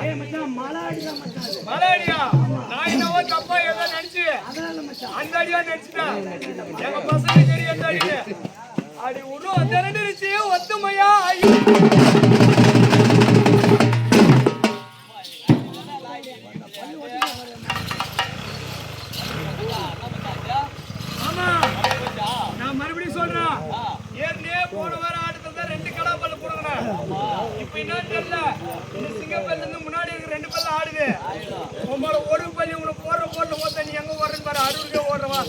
ஏய் மச்சான் மலாடியா மச்சான். மலாடியா? நான் என்னவோ தப்பா ஏதோ நினைச்சு அதனால மச்சான். அந்த அடியா நினைச்சிட்டேன். எங்க பசங்க தெரியும் அந்த அடியே. அடி உரு திரண்டிருச்சு ஒத்துமையா ஐயோ. ஆமா நான் மறுபடியும் சொல்றேன். ஏற்கனவே போன வாரம் ஆடுறத 2 கடா பல்ல போடுறேன். இப்ப என்ன தெரியல, இந்த சிங்கப்பல்ல இருந்து முன்னாடி இருக்க 2 பல்ல ஆடுது. உங்களோட ஒரு பல்லி உங்களை போடுற ஓட்ட நீ எங்க ஓடுறேன்னு பாரு. அருள்கே ஓடுறவா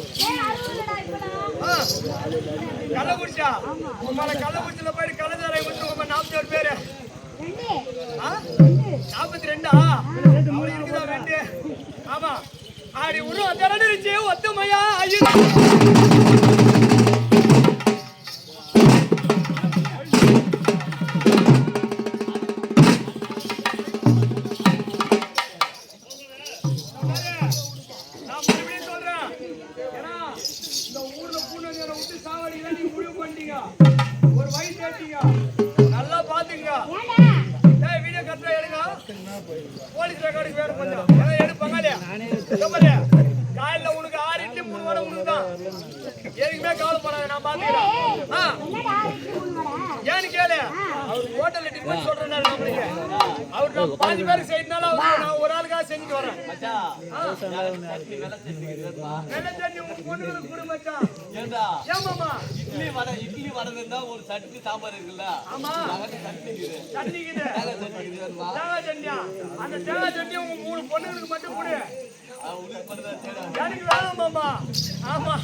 கள்ளக்குறிச்சா? உங்களை கள்ளக்குறிச்சியில போயிட்டு கள்ளச்சாராயம் கொடுத்து உங்க 47 பேரு 42 அவளை இருக்குதா 2? ஆமா ஆடி உருவ திரண்டிருச்சு ஒத்துமையா ஐயோ. ஒரு வயசு ஏட்டீங்க நல்லா பாத்துங்க. வீடியோ கட்டுற எடுங்க. போலீஸ் ரெக்கார்டுக்கு வேற கொஞ்சம் எடுப்பாங்க. காலையில உனக்கு 6 இட்லி 3 வடை உனக்கு தான். எதுக்குமே கவலைப்படாத, நான் பாத்துக்கிறேன். ஏன்னு கேளு, அவர் ஹோட்டல்ல டிஃபன் சொல்றேன். அவர் 5 பேருக்கு செய்யறதுனால நான் ஒரு ஆளுக்காக செஞ்சுட்டு வரேன். வெள்ளை சட்னி உங்க பொண்ணுங்களுக்கு கொடு மச்சான். ஏமாமா இட்லி வடை இருந்தா ஒரு சட்னி சாம்பார் இருக்குல்ல? ஆமா சட்னி தேங்காய் சட்னியா? அந்த தேங்காய் சட்னி உங்க 3 பொண்ணுங்களுக்கு மட்டும் கொடு. எனக்கு வேணாம் மாமா. ஆமா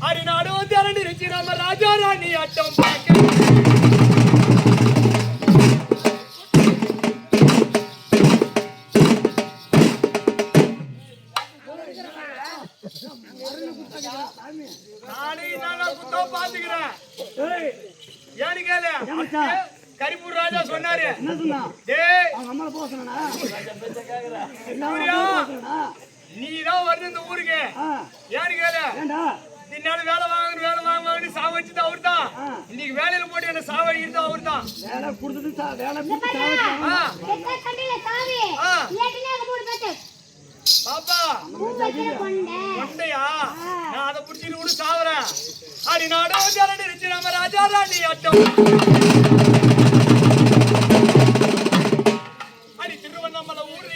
அடி நாடு திரண்டிருச்சு நம்ம ராஜா ராணி ஆட்டம் பார்க்க. நானே நாங்க குத்தா பாத்துக்கிறேன். ஏன்னு கேளு, கரிப்பூர் ராஜா சொன்னாரு. என்ன சொன்னா? டேய் அவங்க அம்மா போக சொன்னானா? நீதான் வருது இந்த ஊருக்கு. ஏன்னு கேளு, ஏண்டா தின்னாலும் வேலை வாங்க சாவடிச்சது அவர் தான். இன்னைக்கு வேலையில போட்டு என்ன சாவடிக்கிறது அவர் தான். வேலை கொடுத்தது வேலை பாப்பா கொண்டையா? நான் அதை புடிச்சிட்டு கூட சாவுறேன். அடி நாடோ ஜரண்டிருச்சு நம்ம ராஜா ராணி ஆட்டம். அடி திருவண்ணாமலை ஊரு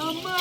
அம்மா